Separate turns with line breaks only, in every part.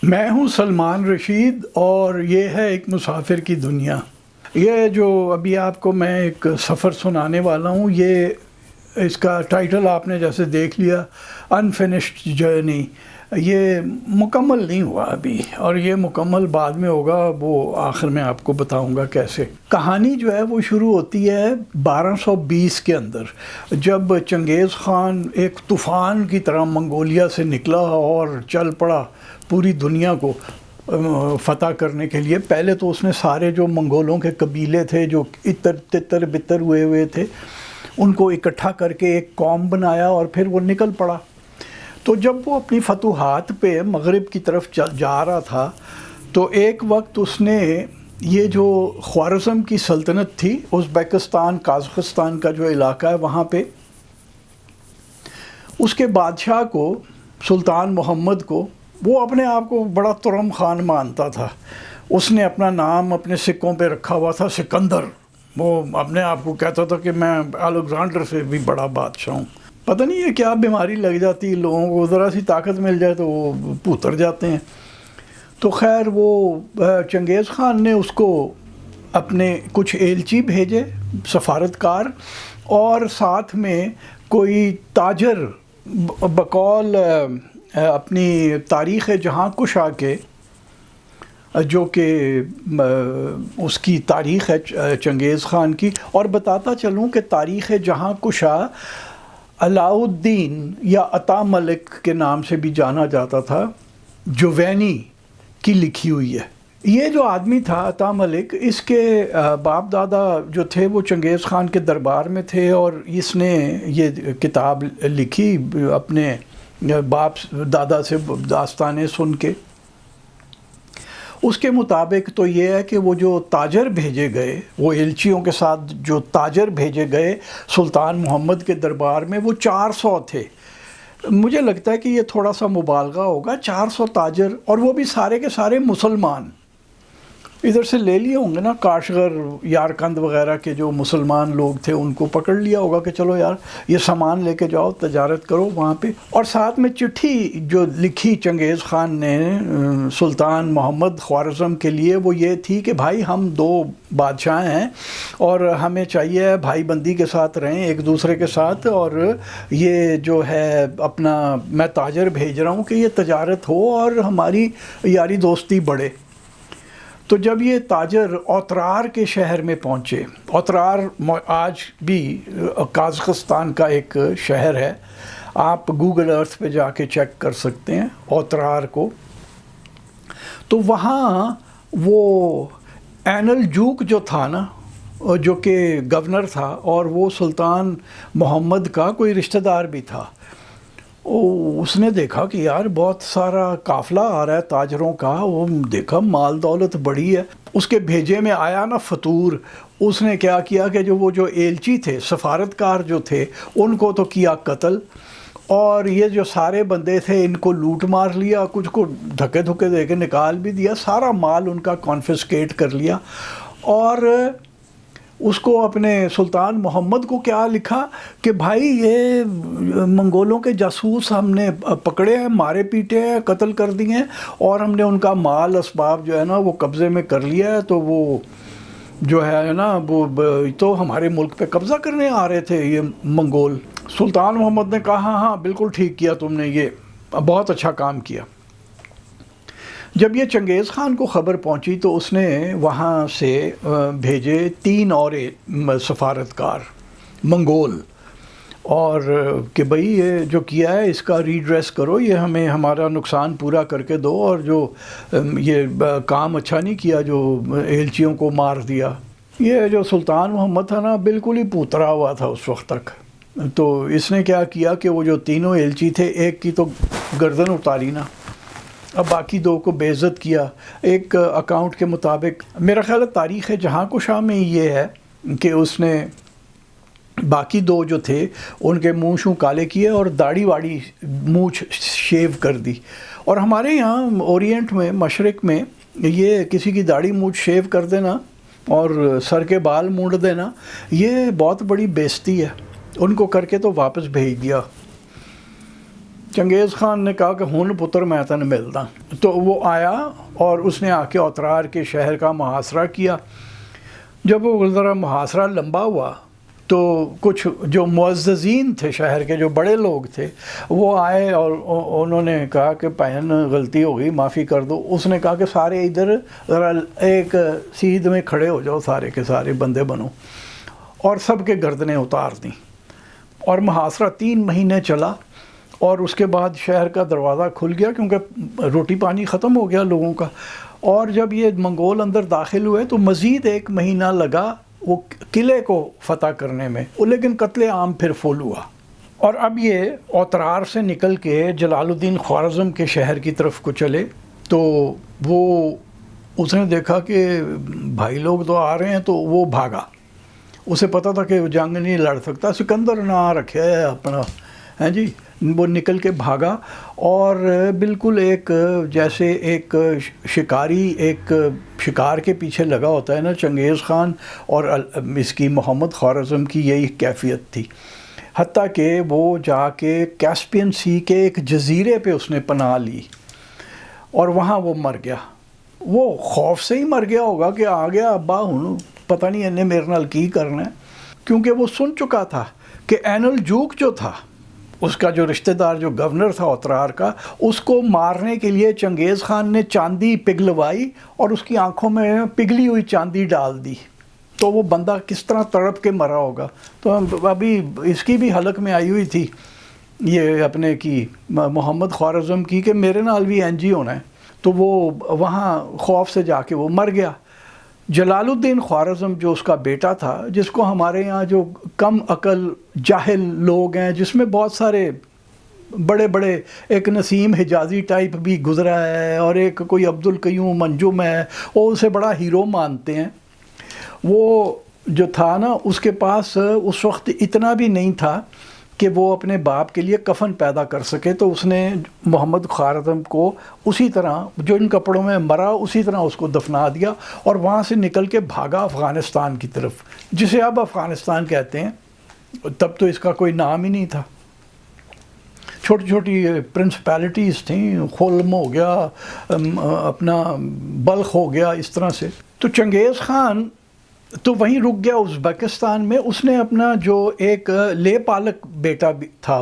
میں ہوں سلمان رشید اور یہ ہے ایک مسافر کی دنیا۔ یہ جو ابھی آپ کو میں ایک سفر سنانے والا ہوں، یہ اس کا ٹائٹل آپ نے جیسے دیکھ لیا انفینشڈ جرنی۔ یہ مکمل نہیں ہوا ابھی، اور یہ مکمل بعد میں ہوگا، وہ آخر میں آپ کو بتاؤں گا کیسے۔ کہانی جو ہے وہ شروع ہوتی ہے 1220 کے اندر، جب چنگیز خان ایک طوفان کی طرح منگولیا سے نکلا اور چل پڑا پوری دنیا کو فتح کرنے کے لیے۔ پہلے تو اس نے سارے جو منگولوں کے قبیلے تھے جو تتر بتر ہوئے تھے ان کو اکٹھا کر کے ایک قوم بنایا، اور پھر وہ نکل پڑا۔ تو جب وہ اپنی فتوحات پہ مغرب کی طرف جا رہا تھا تو ایک وقت اس نے یہ جو خوارزم کی سلطنت تھی، ازبکستان قازقستان کا جو علاقہ ہے وہاں پہ، اس کے بادشاہ کو، سلطان محمد کو، وہ اپنے آپ کو بڑا ترم خان مانتا تھا۔ اس نے اپنا نام اپنے سکوں پہ رکھا ہوا تھا سکندر۔ وہ اپنے آپ کو کہتا تھا کہ میں الیگزینڈر سے بھی بڑا بادشاہ ہوں۔ پتہ نہیں یہ کیا بیماری لگ جاتی ہے لوگوں کو، ذرا سی طاقت مل جائے تو وہ پوتر جاتے ہیں۔ تو خیر وہ چنگیز خان نے اس کو اپنے کچھ ایلچی بھیجے، سفارتکار، اور ساتھ میں کوئی تاجر بقول اپنی تاریخ جہاں کشا کے، جو کہ اس کی تاریخ ہے چنگیز خان کی۔ اور بتاتا چلوں کہ تاریخ جہاں کشا علاء الدین یا عطا ملک کے نام سے بھی جانا جاتا تھا، جوینی کی لکھی ہوئی ہے۔ یہ جو آدمی تھا عطا ملک، اس کے باپ دادا جو تھے وہ چنگیز خان کے دربار میں تھے، اور اس نے یہ کتاب لکھی اپنے باپ دادا سے داستانیں سن کے۔ اس کے مطابق تو یہ ہے کہ وہ جو تاجر بھیجے گئے، وہ ایلچیوں کے ساتھ جو تاجر بھیجے گئے سلطان محمد کے دربار میں، وہ 400 تھے۔ مجھے لگتا ہے کہ یہ تھوڑا سا مبالغہ ہوگا، 400 تاجر، اور وہ بھی سارے کے سارے مسلمان۔ ادھر سے لے لیے ہوں گے نا کاشغر، یارکند وغیرہ کے جو مسلمان لوگ تھے، ان کو پکڑ لیا ہوگا کہ چلو یار یہ سامان لے کے جاؤ، تجارت کرو وہاں پہ۔ اور ساتھ میں چٹھی جو لکھی چنگیز خان نے سلطان محمد خوارزم کے لیے، وہ یہ تھی کہ بھائی ہم دو بادشاہ ہیں اور ہمیں چاہیے بھائی بندی کے ساتھ رہیں ایک دوسرے کے ساتھ، اور یہ جو ہے اپنا میں تاجر بھیج رہا ہوں کہ یہ تجارت ہو اور ہماری یاری دوستی بڑھے۔ تو جب یہ تاجر اوترار کے شہر میں پہنچے، اوترار آج بھی قازقستان کا ایک شہر ہے، آپ گوگل ارتھ پہ جا کے چیک کر سکتے ہیں اوترار کو۔ تو وہاں وہ عین الجوک جو تھا نا، جو کہ گورنر تھا، اور وہ سلطان محمد کا کوئی رشتہ دار بھی تھا، اس نے دیکھا کہ یار بہت سارا قافلہ آ رہا ہے تاجروں کا، وہ دیکھا مال دولت بڑی ہے۔ اس کے بھیجے میں آیا نا فطور، اس نے کیا کیا کہ وہ جو ایلچی تھے، سفارتکار جو تھے، ان کو تو کیا قتل، اور یہ جو سارے بندے تھے ان کو لوٹ مار لیا، کچھ کو دھکے دھکے دے کے نکال بھی دیا، سارا مال ان کا کانفسکیٹ کر لیا۔ اور اس کو اپنے سلطان محمد کو کیا لکھا کہ بھائی یہ منگولوں کے جاسوس ہم نے پکڑے ہیں، مارے پیٹے ہیں، قتل کر دیے ہیں، اور ہم نے ان کا مال اسباب جو ہے نا وہ قبضے میں کر لیا ہے۔ تو وہ جو ہے نا وہ تو ہمارے ملک پہ قبضہ کرنے آ رہے تھے یہ منگول۔ سلطان محمد نے کہا ہاں ہاں بالکل ٹھیک کیا تم نے، یہ بہت اچھا کام کیا۔ جب یہ چنگیز خان کو خبر پہنچی تو اس نے وہاں سے بھیجے 3 اور سفارتکار منگول، اور کہ بھئی یہ جو کیا ہے اس کا ریڈریس کرو، یہ ہمیں ہمارا نقصان پورا کر کے دو، اور جو یہ کام اچھا نہیں کیا جو ایلچیوں کو مار دیا۔ یہ جو سلطان محمد تھا نا بالکل ہی پوترا ہوا تھا اس وقت تک۔ تو اس نے کیا کیا کہ وہ جو تینوں ایلچی تھے، ایک کی تو گردن اتاری نا، اب باقی 2 کو بے عزت کیا۔ ایک اکاؤنٹ کے مطابق، میرا خیال ہے تاریخ جہاں کشا میں یہ ہے کہ اس نے باقی 2 جو تھے ان کے منہ شوں کالے کیے اور داڑھی واڑی مونچھ شیو کر دی۔ اور ہمارے یہاں اورینٹ میں، مشرق میں، یہ کسی کی داڑھی مونچھ شیو کر دینا اور سر کے بال مونڈ دینا یہ بہت بڑی بےزتی ہے۔ ان کو کر کے تو واپس بھیج دیا۔ چنگیز خان نے کہا کہ ہن پتر میں تن ملدا. تو وہ آیا اور اس نے آ کے اوترار کے شہر کا محاصرہ کیا. جب وہ ذرا محاصرہ لمبا ہوا تو کچھ جو معززین تھے شہر کے، جو بڑے لوگ تھے، وہ آئے اور انہوں نے کہا کہ بہن غلطی ہو گئی، معافی کر دو. اس نے کہا کہ سارے ادھر ذرا ایک سیدھ میں کھڑے ہو جاؤ، سارے کے سارے بندے بنو، اور سب کے گردنیں اتار دیں. اور محاصرہ 3 مہینے چلا اور اس کے بعد شہر کا دروازہ کھل گیا کیونکہ روٹی پانی ختم ہو گیا لوگوں کا. اور جب یہ منگول اندر داخل ہوئے تو مزید 1 مہینہ لگا وہ قلعے کو فتح کرنے میں، لیکن قتل عام پھر فل ہوا. اور اب یہ اوترار سے نکل کے جلال الدین خوارزم کے شہر کی طرف کو چلے تو وہ اس نے دیکھا کہ بھائی لوگ تو آ رہے ہیں، تو وہ بھاگا. اسے پتہ تھا کہ جنگ نہیں لڑ سکتا، سکندر نہ رکھے اپنا، ہیں جی. وہ نکل کے بھاگا اور بالکل ایک جیسے ایک شکاری ایک شکار کے پیچھے لگا ہوتا ہے نا، چنگیز خان اور اس کی محمد خوارزم کی یہی کیفیت تھی. حتیٰ کہ وہ جا کے کیسپین سی کے ایک جزیرے پہ اس نے پناہ لی اور وہاں وہ مر گیا. وہ خوف سے ہی مر گیا ہوگا کہ آ گیا ابا ہوں پتہ نہیں انہیں میرے نال کی کرنا ہے، کیونکہ وہ سن چکا تھا کہ اینل جوک جو تھا اس کا جو رشتہ دار جو گورنر تھا اوترار کا، اس کو مارنے کے لیے چنگیز خان نے چاندی پگھلوائی اور اس کی آنکھوں میں پگھلی ہوئی چاندی ڈال دی. تو وہ بندہ کس طرح تڑپ کے مرا ہوگا. تو ابھی اس کی بھی حلق میں آئی ہوئی تھی یہ اپنے کی محمد خوارزم کی کہ میرے نال بھی انج ہی ہونا ہے. تو وہ وہاں خوف سے جا کے وہ مر گیا. جلال الدین خوارزم جو اس کا بیٹا تھا، جس کو ہمارے یہاں جو کم عقل جاہل لوگ ہیں، جس میں بہت سارے بڑے بڑے، ایک نسیم حجازی ٹائپ بھی گزرا ہے اور ایک کوئی عبد القیوم منجم ہے، وہ اسے بڑا ہیرو مانتے ہیں. وہ جو تھا نا، اس کے پاس اس وقت اتنا بھی نہیں تھا کہ وہ اپنے باپ کے لیے کفن پیدا کر سکے. تو اس نے محمد خوارزم کو اسی طرح جو ان کپڑوں میں مرا اسی طرح اس کو دفنا دیا اور وہاں سے نکل کے بھاگا افغانستان کی طرف، جسے اب افغانستان کہتے ہیں. تب تو اس کا کوئی نام ہی نہیں تھا. چھوٹی چھوٹی پرنسپیلٹیز تھیں، خلم ہو گیا، اپنا بلخ ہو گیا، اس طرح سے. تو چنگیز خان تو وہیں رک گیا ازبکستان میں. اس نے اپنا جو ایک لے پالک بیٹا بھی تھا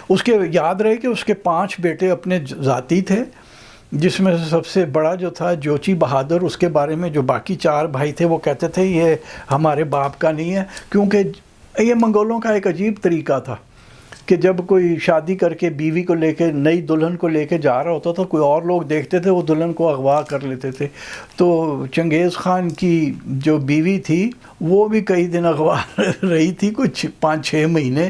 اس کے یاد رہے کہ اس کے 5 بیٹے اپنے ذاتی تھے، جس میں سے سب سے بڑا جو تھا جوچی بہادر. اس کے بارے میں جو باقی 4 بھائی تھے وہ کہتے تھے یہ ہمارے باپ کا نہیں ہے، کیونکہ یہ منگولوں کا ایک عجیب طریقہ تھا کہ جب کوئی شادی کر کے بیوی کو لے کے، نئی دلہن کو لے کے جا رہا ہوتا تھا، کوئی اور لوگ دیکھتے تھے وہ دلہن کو اغوا کر لیتے تھے. تو چنگیز خان کی جو بیوی تھی وہ بھی کئی دن اغوا رہی تھی، کچھ 5-6 مہینے.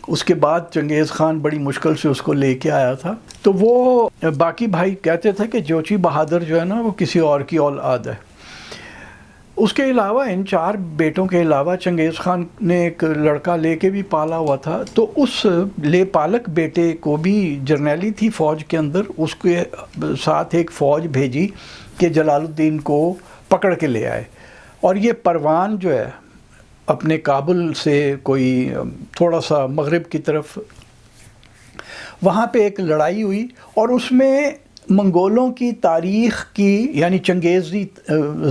اس کے بعد چنگیز خان بڑی مشکل سے اس کو لے کے آیا تھا. تو وہ باقی بھائی کہتے تھے کہ جوچی بہادر جو ہے نا وہ کسی اور کی اولاد ہے. اس کے علاوہ ان 4 بیٹوں کے علاوہ چنگیز خان نے ایک لڑکا لے کے بھی پالا ہوا تھا. تو اس لے پالک بیٹے کو بھی جرنیلی تھی فوج کے اندر، اس کے ساتھ ایک فوج بھیجی کہ جلال الدین کو پکڑ کے لے آئے. اور یہ پروان جو ہے اپنے کابل سے کوئی تھوڑا سا مغرب کی طرف، وہاں پہ ایک لڑائی ہوئی اور اس میں منگولوں کی تاریخ کی، یعنی چنگیزی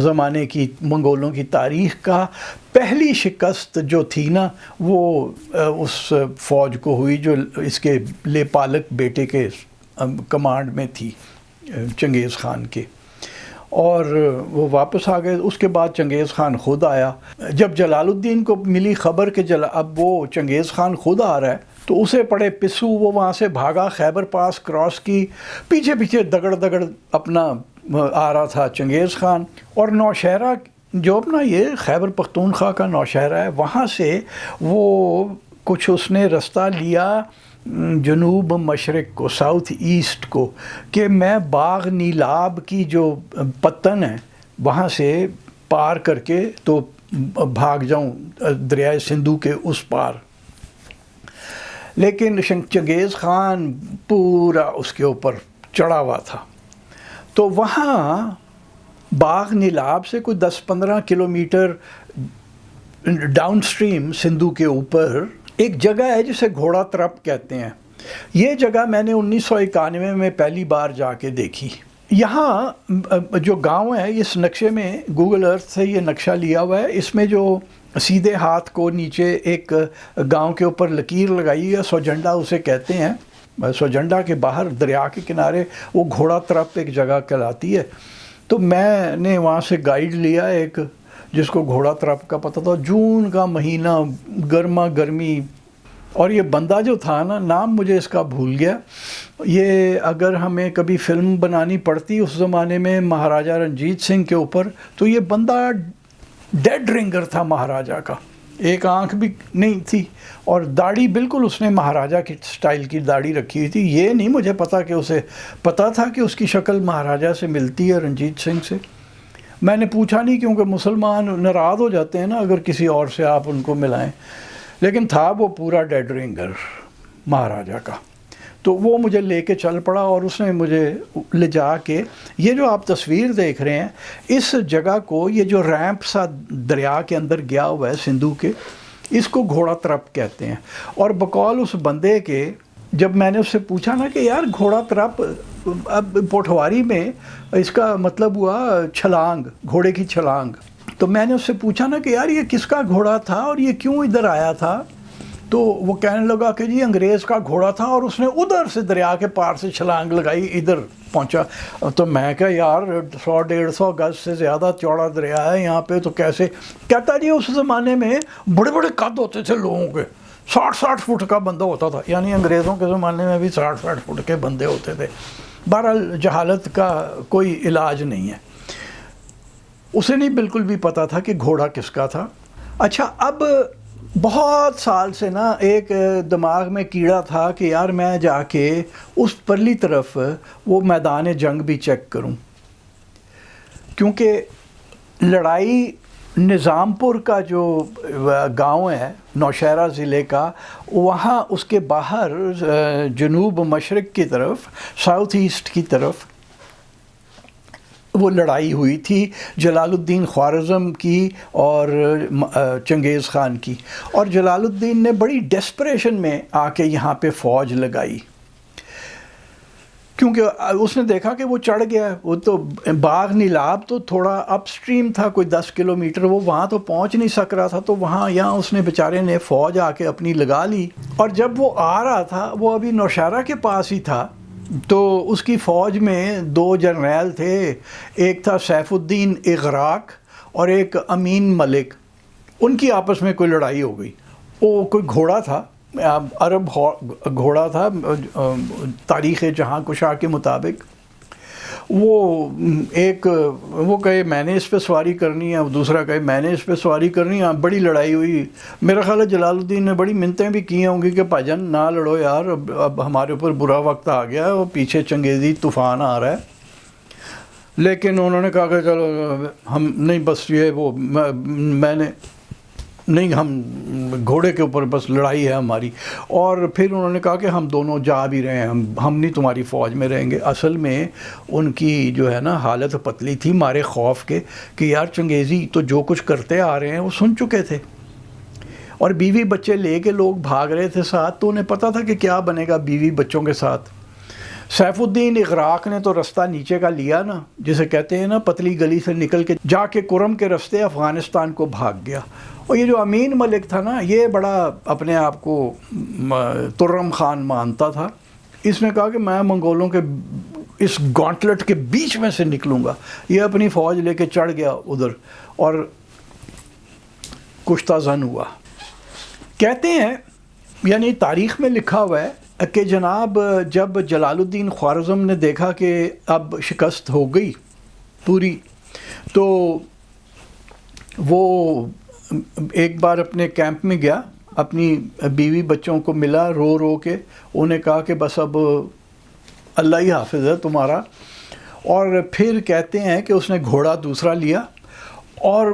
زمانے کی منگولوں کی تاریخ کا پہلی شکست جو تھی نا وہ اس فوج کو ہوئی جو اس کے لے پالک بیٹے کے کمانڈ میں تھی چنگیز خان کے. اور وہ واپس آ گئے. اس کے بعد چنگیز خان خود آیا. جب جلال الدین کو ملی خبر کہ اب وہ چنگیز خان خود آ رہا ہے تو اسے پڑے پسو. وہ وہاں سے بھاگا، خیبر پاس کراس کی، پیچھے پیچھے دگڑ اپنا آ رہا تھا چنگیز خان. اور نوشہرہ جو اپنا یہ خیبر پختونخوا کا نوشہرہ ہے، وہاں سے وہ کچھ اس نے رستہ لیا جنوب مشرق کو، ساؤتھ ایسٹ کو، کہ میں باغ نیلاب کی جو پتن ہے وہاں سے پار کر کے تو بھاگ جاؤں دریائے سندھو کے اس پار. لیکن چنگیز خان پورا اس کے اوپر چڑھا ہوا تھا. تو وہاں باغ نیلاب سے کوئی 10-15 کلومیٹر ڈاؤن سٹریم سندھو کے اوپر ایک جگہ ہے جسے گھوڑا ترپ کہتے ہیں. یہ جگہ میں نے 1991 میں پہلی بار جا کے دیکھی. یہاں جو گاؤں ہے اس نقشے میں گوگل ارتھ سے یہ نقشہ لیا ہوا ہے. اس میں جو سیدھے ہاتھ کو نیچے ایک گاؤں کے اوپر لکیر لگائی ہے، سوجنڈا اسے کہتے ہیں. سوجنڈا کے باہر دریا کے کنارے وہ گھوڑا ترپ ایک جگہ کہلاتی ہے. تو میں نے وہاں سے گائیڈ لیا ایک جس کو گھوڑا ترپ کا پتہ تھا. جون کا مہینہ، گرما گرمی. اور یہ بندہ جو تھا نا، نام مجھے اس کا بھول گیا. یہ اگر ہمیں کبھی فلم بنانی پڑتی اس زمانے میں مہاراجہ رنجیت سنگھ کے اوپر، تو یہ بندہ ڈیڈ رنگر تھا مہاراجہ کا. ایک آنکھ بھی نہیں تھی اور داڑھی بالکل اس نے مہاراجہ کی سٹائل کی داڑھی رکھی ہوئی تھی. یہ نہیں مجھے پتا کہ اسے پتا تھا کہ اس کی شکل مہاراجہ سے ملتی ہے، رنجیت سنگھ سے. میں نے پوچھا نہیں، کیونکہ مسلمان ناراض ہو جاتے ہیں نا اگر کسی اور سے آپ ان کو ملائیں. لیکن تھا وہ پورا ڈیڈ رنگر مہاراجہ کا. تو وہ مجھے لے کے چل پڑا اور اس نے مجھے لے جا کے، یہ جو آپ تصویر دیکھ رہے ہیں اس جگہ کو، یہ جو ریمپ سا دریا کے اندر گیا ہوا ہے سندھو کے، اس کو گھوڑا ترپ کہتے ہیں. اور بقول اس بندے کے، جب میں نے اس سے پوچھا نا کہ یار گھوڑا ترپ، اب پوٹھواری میں اس کا مطلب ہوا چھلانگ، گھوڑے کی چھلانگ. تو میں نے اس سے پوچھا نا کہ یار یہ کس کا گھوڑا تھا اور یہ کیوں ادھر آیا تھا؟ تو وہ کہنے لگا کہ جی انگریز کا گھوڑا تھا اور اس نے ادھر سے دریا کے پار سے چھلانگ لگائی، ادھر پہنچا. تو میں کہا یار 100-150 گز سے زیادہ چوڑا دریا ہے یہاں پہ، تو کیسے؟ کہتا جی اس زمانے میں بڑے بڑے قد ہوتے تھے لوگوں کے، 60-60 فٹ کا بندہ ہوتا تھا. یعنی انگریزوں کے زمانے میں بھی 60-60 فٹ کے بندے ہوتے تھے. بہرحال جہالت کا کوئی علاج نہیں ہے. اسے نہیں بالکل بھی پتا تھا کہ گھوڑا کس کا تھا. اچھا، اب بہت سال سے نا ایک دماغ میں کیڑا تھا کہ یار میں جا کے اس پرلی طرف وہ میدان جنگ بھی چیک کروں، کیونکہ لڑائی نظام پور کا جو گاؤں ہے نوشہرہ ضلع کا، وہاں اس کے باہر جنوب مشرق کی طرف، ساؤتھ ایسٹ کی طرف وہ لڑائی ہوئی تھی جلال الدین خوارزم کی اور چنگیز خان کی. اور جلال الدین نے بڑی ڈیسپریشن میں آ کے یہاں پہ فوج لگائی، کیونکہ اس نے دیکھا کہ وہ چڑھ گیا. وہ تو باغ نیلاب تو تھوڑا اپ سٹریم تھا، کوئی 10 کلومیٹر، وہ وہاں تو پہنچ نہیں سک رہا تھا. تو وہاں یہاں اس نے بیچارے نے فوج آ کے اپنی لگا لی. اور جب وہ آ رہا تھا، وہ ابھی نوشہرہ کے پاس ہی تھا، تو اس کی فوج میں 2 جرنیل تھے. ایک تھا سیف الدین اغراق اور ایک امین ملک. ان کی آپس میں کوئی لڑائی ہو گئی. وہ کوئی گھوڑا تھا، عرب گھوڑا تھا تاریخ جہاں کشا کے مطابق. وہ کہے میں نے اس پہ سواری کرنی ہے، دوسرا کہے میں نے اس پہ سواری کرنی ہے. بڑی لڑائی ہوئی. میرا خیال ہے جلال الدین نے بڑی منتیں بھی کی ہوں گی کہ بھاجن نہ لڑو یار، اب ہمارے اوپر برا وقت آ گیا ہے، وہ پیچھے چنگیزی طوفان آ رہا ہے. لیکن انہوں نے کہا کہ چلو ہم نہیں، بس یہ وہ میں نے نہیں، ہم گھوڑے کے اوپر بس لڑائی ہے ہماری. اور پھر انہوں نے کہا کہ ہم دونوں جا بھی رہے ہیں، ہم نہیں تمہاری فوج میں رہیں گے. اصل میں ان کی جو ہے نا حالت پتلی تھی مارے خوف کے کہ یار چنگیزی تو جو کچھ کرتے آ رہے ہیں وہ سن چکے تھے، اور بیوی بچے لے کے لوگ بھاگ رہے تھے ساتھ. تو انہیں پتہ تھا کہ کیا بنے گا بیوی بچوں کے ساتھ. سیف الدین اغراق نے تو رستہ نیچے کا لیا نا، جسے کہتے ہیں نا پتلی گلی سے نکل کے جا کے کرم کے رستے افغانستان کو بھاگ گیا. اور یہ جو امین ملک تھا نا، یہ بڑا اپنے آپ کو ترم خان مانتا تھا. اس نے کہا کہ میں منگولوں کے اس گانٹلٹ کے بیچ میں سے نکلوں گا. یہ اپنی فوج لے کے چڑھ گیا ادھر اور کشتہ زن ہوا. کہتے ہیں، یعنی تاریخ میں لکھا ہوا ہے کہ جناب جب جلال الدین خوارزم نے دیکھا کہ اب شکست ہو گئی پوری، تو وہ ایک بار اپنے کیمپ میں گیا، اپنی بیوی بچوں کو ملا، رو رو کے انہیں کہا کہ بس اب اللہ ہی حافظ ہے تمہارا. اور پھر کہتے ہیں کہ اس نے گھوڑا دوسرا لیا اور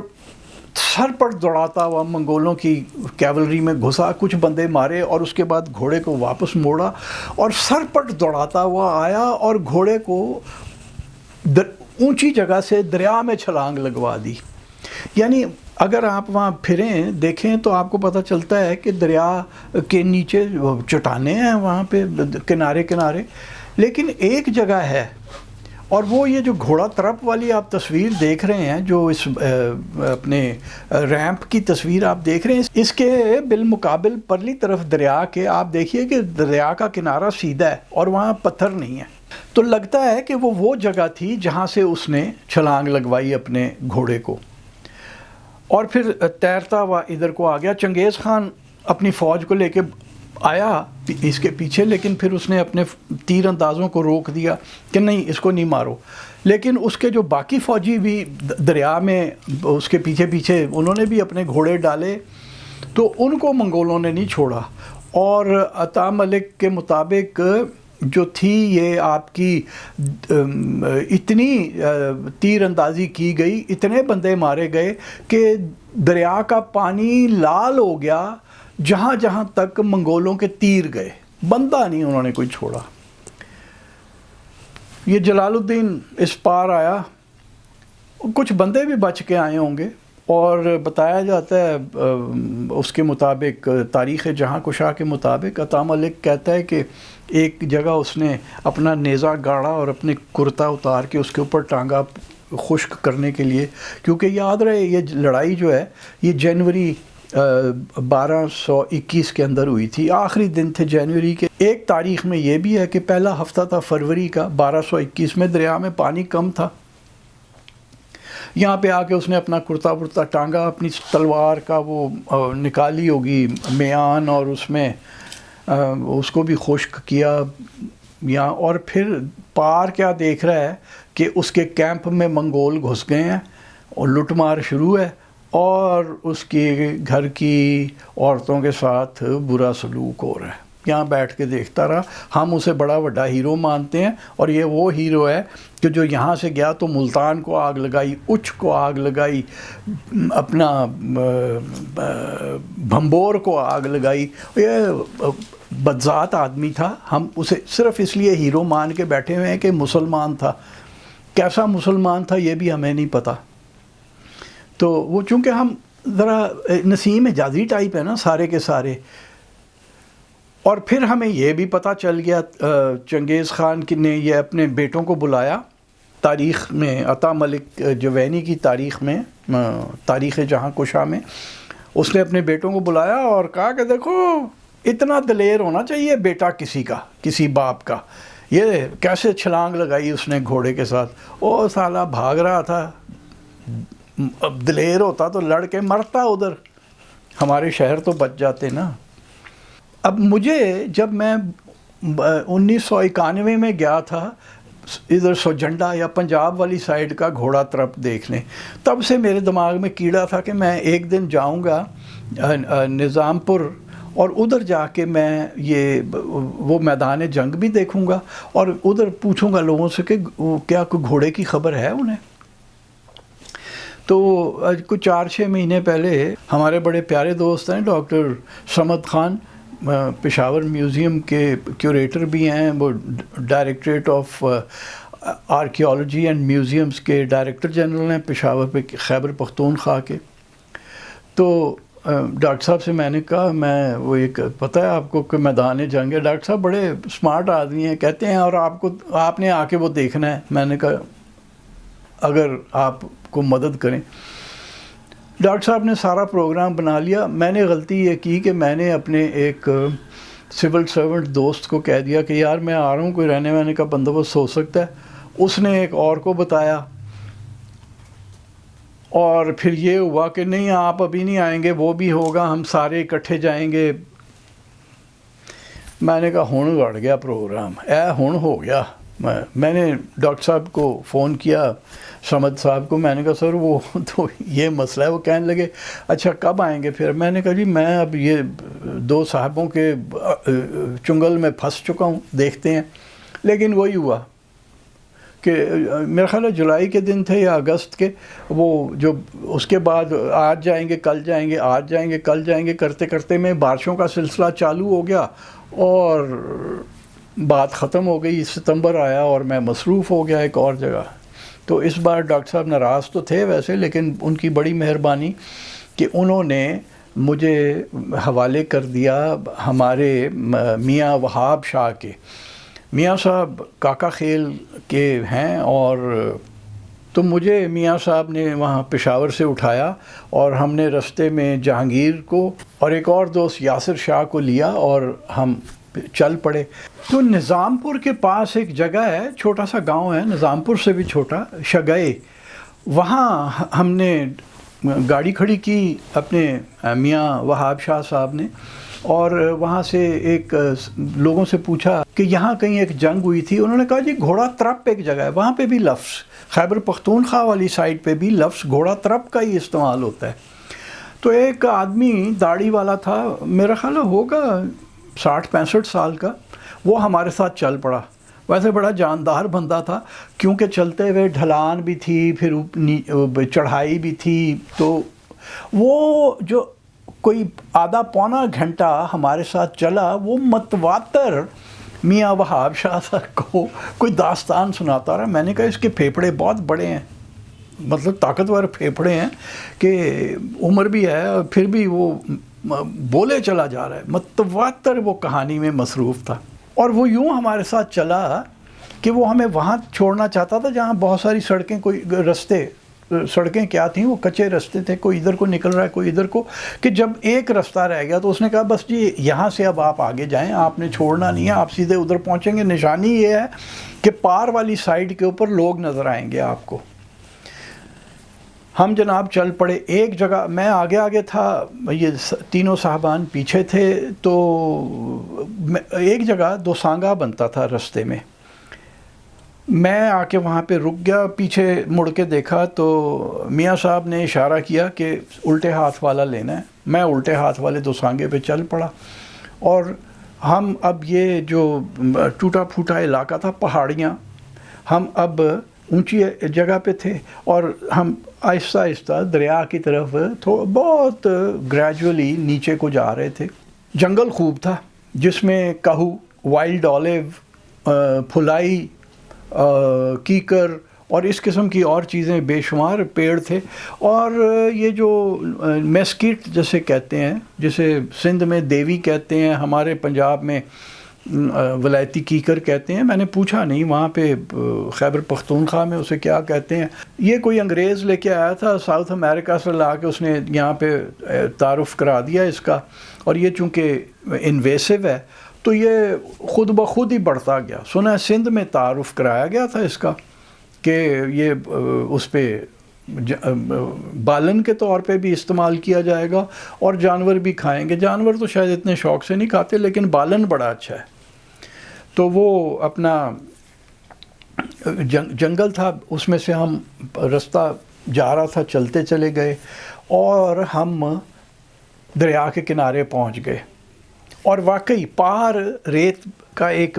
سر پر دوڑاتا ہوا منگولوں کی کیولری میں گھسا، کچھ بندے مارے اور اس کے بعد گھوڑے کو واپس موڑا اور سر پر دوڑاتا ہوا آیا اور گھوڑے کو اونچی جگہ سے دریا میں چھلانگ لگوا دی. یعنی اگر آپ وہاں پھریں دیکھیں تو آپ کو پتہ چلتا ہے کہ دریا کے نیچے چٹانیں ہیں وہاں پہ کنارے کنارے، لیکن ایک جگہ ہے، اور وہ یہ جو گھوڑا ترپ والی آپ تصویر دیکھ رہے ہیں، جو اس اپنے ریمپ کی تصویر آپ دیکھ رہے ہیں، اس کے بالمقابل پرلی طرف دریا کے آپ دیکھیے کہ دریا کا کنارہ سیدھا ہے اور وہاں پتھر نہیں ہے، تو لگتا ہے کہ وہ جگہ تھی جہاں سے اس نے چھلانگ لگوائی اپنے گھوڑے کو، اور پھر تیرتا ہوا ادھر کو آ گیا۔ چنگیز خان اپنی فوج کو لے کے آیا اس کے پیچھے، لیکن پھر اس نے اپنے تیر اندازوں کو روک دیا کہ نہیں اس کو نہیں مارو، لیکن اس کے جو باقی فوجی بھی دریا میں اس کے پیچھے پیچھے انہوں نے بھی اپنے گھوڑے ڈالے، تو ان کو منگولوں نے نہیں چھوڑا، اور عطا ملک کے مطابق جو تھی یہ آپ کی اتنی تیر اندازی کی گئی، اتنے بندے مارے گئے کہ دریا کا پانی لال ہو گیا جہاں جہاں تک منگولوں کے تیر گئے، بندہ نہیں انہوں نے کوئی چھوڑا۔ یہ جلال الدین اس پار آیا، کچھ بندے بھی بچ کے آئے ہوں گے، اور بتایا جاتا ہے اس کے مطابق، تاریخ جہاں کشا کے مطابق، عطا ملک کہتا ہے کہ ایک جگہ اس نے اپنا نیزہ گاڑا اور اپنے کرتا اتار کے اس کے اوپر ٹانگا خشک کرنے کے لیے، کیونکہ یاد رہے یہ لڑائی جو ہے یہ جنوری 1221 کے اندر ہوئی تھی، آخری دن تھے جنوری کے۔ ایک تاریخ میں یہ بھی ہے کہ پہلا ہفتہ تھا فروری کا 1221 میں، دریا میں پانی کم تھا، یہاں پہ آ کے اس نے اپنا کرتا ورتا ٹانگا، اپنی تلوار کا وہ نکالی ہوگی میان، اور اس میں اس کو بھی خشک کیا یہاں، اور پھر پار کیا دیکھ رہا ہے کہ اس کے کیمپ میں منگول گھس گئے ہیں اور لٹ مار شروع ہے، اور اس کے گھر کی عورتوں کے ساتھ برا سلوک ہو رہا ہے۔ یہاں بیٹھ کے دیکھتا رہا، ہم اسے بڑا بڑا ہیرو مانتے ہیں، اور یہ وہ ہیرو ہے کہ جو یہاں سے گیا تو ملتان کو آگ لگائی، اچھ کو آگ لگائی، اپنا بھمبور کو آگ لگائی، یہ بدذات آدمی تھا، ہم اسے صرف اس لیے ہیرو مان کے بیٹھے ہوئے ہیں کہ مسلمان تھا، کیسا مسلمان تھا یہ بھی ہمیں نہیں پتہ۔ تو وہ چونکہ ہم ذرا نسیم حجازی ٹائپ ہے نا سارے کے سارے، اور پھر ہمیں یہ بھی پتہ چل گیا چنگیز خان نے یہ اپنے بیٹوں کو بلایا، تاریخ میں عطا ملک جوینی کی تاریخ میں، تاریخ جہاں کشا میں اس نے اپنے بیٹوں کو بلایا اور کہا کہ دیکھو اتنا دلیر ہونا چاہیے بیٹا کسی کا، کسی باپ کا، یہ کیسے چھلانگ لگائی اس نے گھوڑے کے ساتھ، وہ سالہ بھاگ رہا تھا، اب دلیر ہوتا تو لڑ کے مرتا ادھر، ہمارے شہر تو بچ جاتے نا۔ اب مجھے جب میں 1991 میں گیا تھا ادھر سوجنڈا یا پنجاب والی سائیڈ کا گھوڑا ترپ دیکھنے، تب سے میرے دماغ میں کیڑا تھا کہ میں ایک دن جاؤں گا نظام پور، اور ادھر جا کے میں یہ وہ میدان جنگ بھی دیکھوں گا، اور ادھر پوچھوں گا لوگوں سے کہ کیا کوئی گھوڑے کی خبر ہے انہیں۔ تو کچھ 4-6 مہینے پہلے ہمارے بڑے پیارے دوست ہیں ڈاکٹر سمد خان، پشاور میوزیم کے کیوریٹر بھی ہیں، وہ directorate of archaeology and museums کے ڈائریکٹر جنرل ہیں پشاور پہ، خیبر پختونخوا کے۔ تو ڈاکٹر صاحب سے میں نے کہا، میں وہ ایک پتہ ہے آپ کو کہ میدان جنگ ہے، ڈاکٹر صاحب بڑے اسمارٹ آدمی ہیں، کہتے ہیں اور آپ نے آ کے وہ دیکھنا ہے۔ میں نے کہا اگر آپ کو مدد کریں۔ ڈاکٹر صاحب نے سارا پروگرام بنا لیا، میں نے غلطی یہ کی کہ میں نے اپنے ایک سول سرونٹ دوست کو کہہ دیا کہ یار میں آ رہا ہوں، کوئی رہنے وہنے کا بندوبست ہو سکتا ہے، اس نے ایک اور کو بتایا، اور پھر یہ ہوا کہ نہیں آپ ابھی نہیں آئیں گے، وہ بھی ہوگا، ہم سارے اکٹھے جائیں گے۔ میں نے کہا ہن گڑ گیا پروگرام، ہن ہو گیا۔ میں نے ڈاکٹر صاحب کو فون کیا، سمد صاحب کو، میں نے کہا سر وہ تو یہ مسئلہ ہے۔ وہ کہنے لگے اچھا کب آئیں گے پھر؟ میں نے کہا جی میں اب یہ 2 صاحبوں کے چنگل میں پھنس چکا ہوں، دیکھتے ہیں۔ لیکن وہی ہوا کہ میرا خیال ہے جولائی کے دن تھے یا اگست کے، وہ جو اس کے بعد آج جائیں گے کل جائیں گے، آج جائیں گے کل جائیں گے کرتے کرتے میں بارشوں کا سلسلہ چالو ہو گیا، اور بات ختم ہو گئی، ستمبر آیا اور میں مصروف ہو گیا ایک اور جگہ۔ تو اس بار ڈاکٹر صاحب ناراض تو تھے ویسے، لیکن ان کی بڑی مہربانی کہ انہوں نے مجھے حوالے کر دیا ہمارے میاں وہاب شاہ کے. میاں صاحب کاکا خیل کے ہیں، اور تو مجھے میاں صاحب نے وہاں پشاور سے اٹھایا، اور ہم نے رستے میں جہانگیر کو اور ایک اور دوست یاسر شاہ کو لیا اور ہم چل پڑے. تو نظام پور کے پاس ایک جگہ ہے، چھوٹا سا گاؤں ہے، نظام پور سے بھی چھوٹا، شگئے. وہاں ہم نے گاڑی کھڑی کی اپنے میاں وہاب شاہ صاحب نے، اور وہاں سے ایک لوگوں سے پوچھا کہ یہاں کہیں ایک جنگ ہوئی تھی. انہوں نے کہا جی گھوڑا ترپ ایک جگہ ہے، وہاں پہ بھی لفظ خیبر پختونخوا والی سائڈ پہ بھی لفظ گھوڑا ترپ کا ہی استعمال ہوتا ہے. تو ایک آدمی داڑھی والا تھا، میرا خیال ہوگا 60-65 سال کا، وہ ہمارے ساتھ چل پڑا. ویسے بڑا جاندار بندہ تھا، کیونکہ چلتے ہوئے ڈھلان بھی تھی، پھر چڑھائی بھی تھی. تو وہ جو کوئی آدھا پونا گھنٹہ ہمارے ساتھ چلا، وہ متواتر میاں وہاب شاہ صاحب کو کوئی داستان سناتا رہا. میں نے کہا اس کے پھیپھڑے بہت بڑے ہیں، مطلب طاقتور پھیپھڑے ہیں کہ عمر بھی ہے اور پھر بھی وہ بولے چلا جا رہا ہے. متواتر وہ کہانی میں مصروف تھا، اور وہ یوں ہمارے ساتھ چلا کہ وہ ہمیں وہاں چھوڑنا چاہتا تھا جہاں بہت ساری سڑکیں، کوئی رستے، سڑکیں کیا تھیں، وہ کچے رستے تھے، کوئی ادھر کو نکل رہا ہے کوئی ادھر کو، کہ جب ایک رستہ رہ گیا تو اس نے کہا بس جی یہاں سے اب آپ آگے جائیں، آپ نے چھوڑنا نہیں ہے، آپ سیدھے ادھر پہنچیں گے. نشانی یہ ہے کہ پار والی سائڈ کے اوپر لوگ نظر آئیں گے آپ کو. ہم جناب چل پڑے. ایک جگہ میں آگے آگے تھا، یہ تینوں صاحبان پیچھے تھے. تو ایک جگہ دوسانگا بنتا تھا رستے میں، میں آ کے وہاں پہ رک گیا. پیچھے مڑ کے دیکھا تو میاں صاحب نے اشارہ کیا کہ الٹے ہاتھ والا لینا ہے. میں الٹے ہاتھ والے دوسانگے پہ چل پڑا، اور ہم اب یہ جو ٹوٹا پھوٹا علاقہ تھا، پہاڑیاں، ہم اب اونچی جگہ پہ تھے، اور ہم آہستہ آہستہ دریا کی طرف بہت گریجولی نیچے کو جا رہے تھے. جنگل خوب تھا جس میں کہو، وائلڈ آلیو، پھلائی، کیکر اور اس قسم کی اور چیزیں بے شمار پیڑ تھے. اور یہ جو میسکیٹ جیسے کہتے ہیں، جسے سندھ میں دیوی کہتے ہیں، ہمارے پنجاب میں ولایتی کیکر کہتے ہیں. میں نے پوچھا نہیں وہاں پہ خیبر پختونخوا میں اسے کیا کہتے ہیں. یہ کوئی انگریز لے کے آیا تھا ساؤتھ امریکہ سے، لا کے اس نے یہاں پہ تعارف کرا دیا اس کا، اور یہ چونکہ انویسو ہے تو یہ خود بخود ہی بڑھتا گیا. سنا ہے سندھ میں تعارف کرایا گیا تھا اس کا کہ یہ اس پہ بالن کے طور پہ بھی استعمال کیا جائے گا، اور جانور بھی کھائیں گے. جانور تو شاید اتنے شوق سے نہیں کھاتے، لیکن بالن بڑا اچھا ہے. تو وہ اپنا جنگل تھا، اس میں سے ہم رستہ جا رہا تھا، چلتے چلے گئے، اور ہم دریا کے کنارے پہنچ گئے. اور واقعی پار ریت کا ایک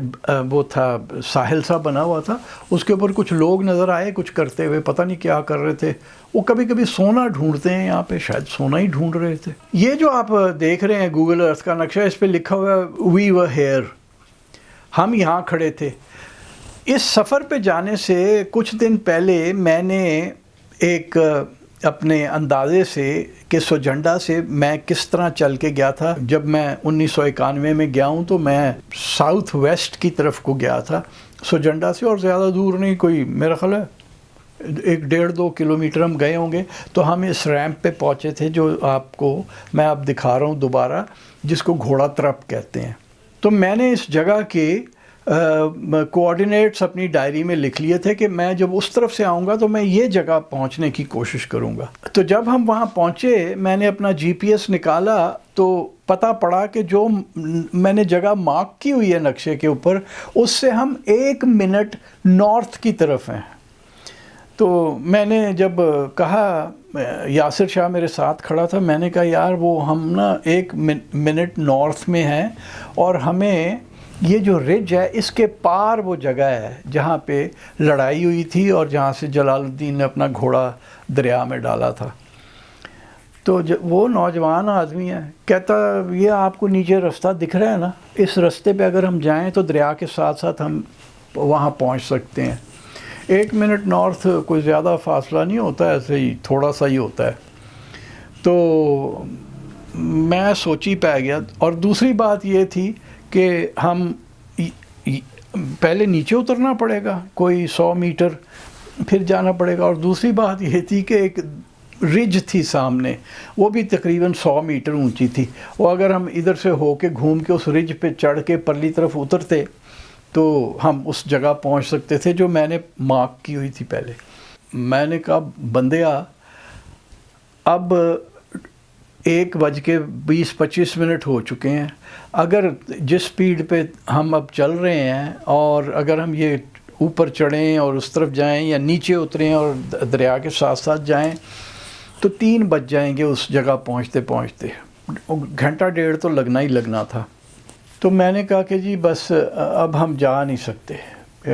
وہ تھا، ساحل سا بنا ہوا تھا، اس کے اوپر کچھ لوگ نظر آئے کچھ کرتے ہوئے، پتہ نہیں کیا کر رہے تھے. وہ کبھی کبھی سونا ڈھونڈتے ہیں یہاں پہ، شاید سونا ہی ڈھونڈ رہے تھے. یہ جو آپ دیکھ رہے ہیں گوگل ارتھ کا نقشہ، اس پہ لکھا ہوا ہے وی ور ہیئر، ہم یہاں کھڑے تھے. اس سفر پہ جانے سے کچھ دن پہلے میں نے ایک اپنے اندازے سے کہ سوجنڈا سے میں کس طرح چل کے گیا تھا. جب میں 1991 میں گیا ہوں تو میں ساؤتھ ویسٹ کی طرف کو گیا تھا سوجنڈا سے، اور زیادہ دور نہیں، کوئی میرا خیال ہے 1-1.5-2 کلومیٹر ہم گئے ہوں گے. تو ہم اس ریمپ پہ پہنچے تھے جو آپ کو میں اب دکھا رہا ہوں دوبارہ، جس کو گھوڑا ترپ کہتے ہیں. تو میں نے اس جگہ کے کوآرڈینیٹس اپنی ڈائری میں لکھ لیے تھے کہ میں جب اس طرف سے آؤں گا تو میں یہ جگہ پہنچنے کی کوشش کروں گا. تو جب ہم وہاں پہنچے، میں نے اپنا جی پی ایس نکالا تو پتہ پڑا کہ جو میں نے جگہ مارک کی ہوئی ہے نقشے کے اوپر، اس سے ہم 1 منٹ نارتھ کی طرف ہیں. تو میں نے جب کہا، یاسر شاہ میرے ساتھ کھڑا تھا، میں نے کہا یار وہ ہم نا 1 منٹ نارتھ میں ہیں، اور ہمیں یہ جو رج ہے اس کے پار وہ جگہ ہے جہاں پہ لڑائی ہوئی تھی اور جہاں سے جلال الدین نے اپنا گھوڑا دریا میں ڈالا تھا. تو وہ نوجوان آدمی ہے، کہتا یہ آپ کو نیچے رستہ دکھ رہا ہے نا، اس رستے پہ اگر ہم جائیں تو دریا کے ساتھ ساتھ ہم وہاں پہنچ سکتے ہیں. 1 منٹ نارتھ کوئی زیادہ فاصلہ نہیں ہوتا، ایسے ہی تھوڑا سا ہی ہوتا ہے. تو میں سوچی پہ گیا. اور دوسری بات یہ تھی کہ ہم پہلے نیچے اترنا پڑے گا کوئی 100 میٹر پھر جانا پڑے گا. اور دوسری بات یہ تھی کہ ایک رج تھی سامنے, وہ بھی تقریباً 100 میٹر اونچی تھی. وہ اگر ہم ادھر سے ہو کے گھوم کے اس رج پہ چڑھ کے پرلی طرف اترتے تو ہم اس جگہ پہنچ سکتے تھے جو میں نے مارک کی ہوئی تھی پہلے. میں نے کہا بندیا اب 1:20-25 ہو چکے ہیں, اگر جس سپیڈ پہ ہم اب چل رہے ہیں اور اگر ہم یہ اوپر چڑھیں اور اس طرف جائیں یا نیچے اتریں اور دریا کے ساتھ ساتھ جائیں تو 3 بج جائیں گے اس جگہ پہنچتے پہنچتے. 1.5 گھنٹہ تو لگنا ہی لگنا تھا. تو میں نے کہا کہ جی بس اب ہم جا نہیں سکتے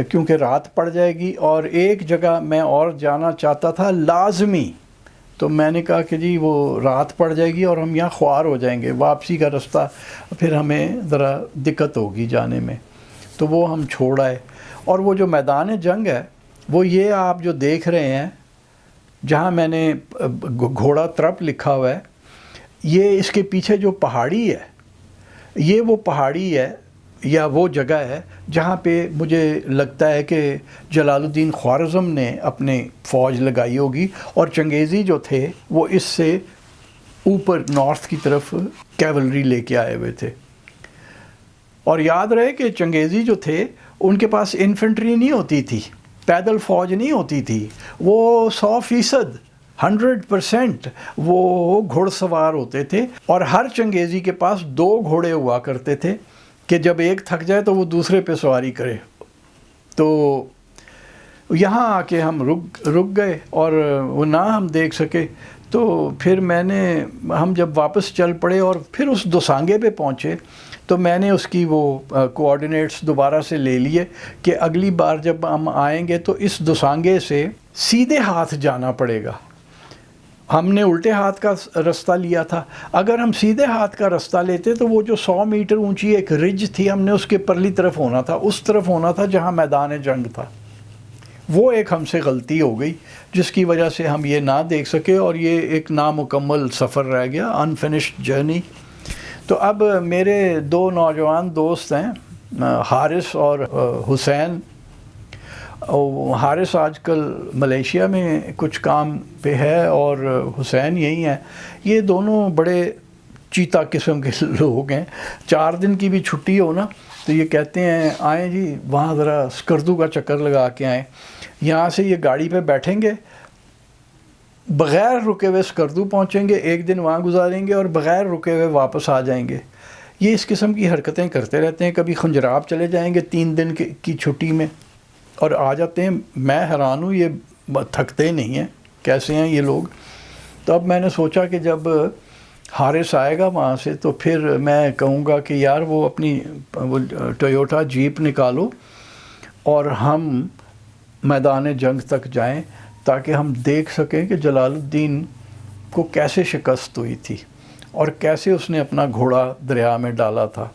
کیونکہ رات پڑ جائے گی, اور ایک جگہ میں اور جانا چاہتا تھا لازمی. تو میں نے کہا کہ جی وہ رات پڑ جائے گی اور ہم یہاں خوار ہو جائیں گے, واپسی کا رستہ پھر ہمیں ذرا دقت ہوگی جانے میں. تو وہ ہم چھوڑ آئے. اور وہ جو میدان جنگ ہے وہ یہ آپ جو دیکھ رہے ہیں جہاں میں نے گھوڑا ترپ لکھا ہوا ہے, یہ اس کے پیچھے جو پہاڑی ہے یہ وہ پہاڑی ہے یا وہ جگہ ہے جہاں پہ مجھے لگتا ہے کہ جلال الدین خوارزم نے اپنے فوج لگائی ہوگی, اور چنگیزی جو تھے وہ اس سے اوپر نارتھ کی طرف کیولری لے کے آئے ہوئے تھے. اور یاد رہے کہ چنگیزی جو تھے ان کے پاس انفنٹری نہیں ہوتی تھی, پیدل فوج نہیں ہوتی تھی, وہ 100% 100% وہ گھوڑ سوار ہوتے تھے. اور ہر چنگیزی کے پاس 2 گھوڑے ہوا کرتے تھے کہ جب ایک تھک جائے تو وہ دوسرے پہ سواری کرے. تو یہاں آ کے ہم رک گئے اور وہ نہ ہم دیکھ سکے. تو پھر ہم جب واپس چل پڑے اور پھر اس دوسانگے پہ پہنچے تو میں نے اس کی وہ کوآرڈینیٹس دوبارہ سے لے لیے کہ اگلی بار جب ہم آئیں گے تو اس دوسانگے سے سیدھے ہاتھ جانا پڑے گا. ہم نے الٹے ہاتھ کا رستہ لیا تھا, اگر ہم سیدھے ہاتھ کا رستہ لیتے تو وہ جو 100 میٹر اونچی ایک رج تھی ہم نے اس کے پرلی طرف ہونا تھا, اس طرف ہونا تھا جہاں میدان جنگ تھا. وہ ایک ہم سے غلطی ہو گئی جس کی وجہ سے ہم یہ نہ دیکھ سکے اور یہ ایک نامکمل سفر رہ گیا, انفنشڈ جرنی. تو اب میرے 2 نوجوان دوست ہیں حارث اور حسین. حارث آج کل ملیشیا میں کچھ کام پہ ہے اور حسین یہی ہیں. یہ دونوں بڑے چیتا قسم کے لوگ ہیں. 4 دن کی بھی چھٹی ہو نا تو یہ کہتے ہیں آئیں جی وہاں ذرا اسکردو کا چکر لگا کے آئیں. یہاں سے یہ گاڑی پہ بیٹھیں گے, بغیر رکے ہوئے اسکردو پہنچیں گے, 1 دن وہاں گزاریں گے اور بغیر رکے ہوئے واپس آ جائیں گے. یہ اس قسم کی حرکتیں کرتے رہتے ہیں. کبھی خنجراب چلے جائیں گے 3 دن کی چھٹی میں اور آ جاتے ہیں. میں حیران ہوں, یہ تھکتے نہیں ہیں, کیسے ہیں یہ لوگ. تو اب میں نے سوچا کہ جب حارث آئے گا وہاں سے تو پھر میں کہوں گا کہ یار وہ اپنی ٹویوٹا جیپ نکالو اور ہم میدان جنگ تک جائیں تاکہ ہم دیکھ سکیں کہ جلال الدین کو کیسے شکست ہوئی تھی اور کیسے اس نے اپنا گھوڑا دریا میں ڈالا تھا.